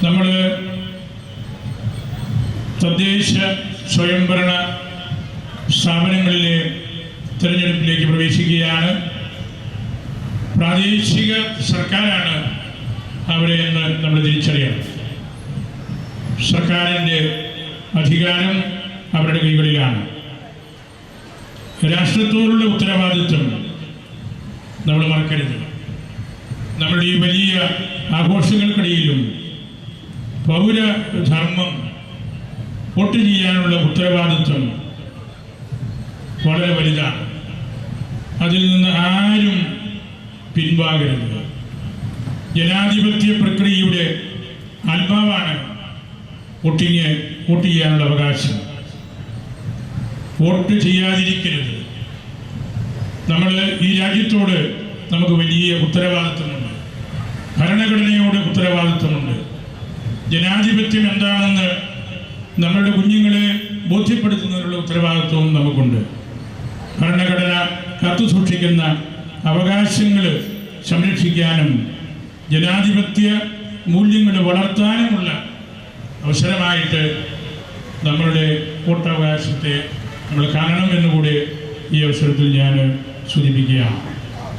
നമ്മൾ തദ്ദേശ സ്വയംഭരണ സ്ഥാപനങ്ങളിലെ തിരഞ്ഞെടുപ്പിലേക്ക് പ്രവേശിക്കുകയാണ്. പ്രാദേശിക സർക്കാരാണ് അവരെ എന്ന് നമ്മൾ തിരിച്ചറിയണം. സർക്കാരിൻ്റെ അധികാരം അവരുടെ കൈകളിലാണ്. രാഷ്ട്രത്തോടുള്ള ഉത്തരവാദിത്വം നമ്മൾ മറക്കരുത്. നമ്മുടെ ഈ വലിയ ആഘോഷങ്ങൾക്കിടയിലും പൗരധർമ്മം വോട്ട് ചെയ്യാനുള്ള ഉത്തരവാദിത്വം വളരെ വലുതാണ്. അതിൽ നിന്ന് ആരും പിൻവാങ്ങരുത്. ജനാധിപത്യ പ്രക്രിയയുടെ ആത്മാവാണ് വോട്ട് ചെയ്യാനുള്ള അവകാശം. വോട്ട് ചെയ്യാതിരിക്കരുത്. നമ്മൾ ഈ രാജ്യത്തോട് നമുക്ക് വലിയ ഉത്തരവാദിത്വമുണ്ട്. ഭരണഘടനയോട് ഉത്തരവാദിത്വമുണ്ട്. ജനാധിപത്യം എന്താണെന്ന് നമ്മളുടെ കുഞ്ഞുങ്ങളെ ബോധ്യപ്പെടുത്തുന്നതിനുള്ള ഉത്തരവാദിത്വവും നമുക്കുണ്ട്. ഭരണഘടന കാത്തുസൂക്ഷിക്കുന്ന അവകാശങ്ങൾ സംരക്ഷിക്കാനും ജനാധിപത്യ മൂല്യങ്ങൾ വളർത്താനുമുള്ള അവസരമായിട്ട് നമ്മളുടെ വോട്ടവകാശത്തെ നമ്മൾ കാണണമെന്നുകൂടി ഈ അവസരത്തിൽ ഞാൻ സൂചിപ്പിക്കുകയാണ്.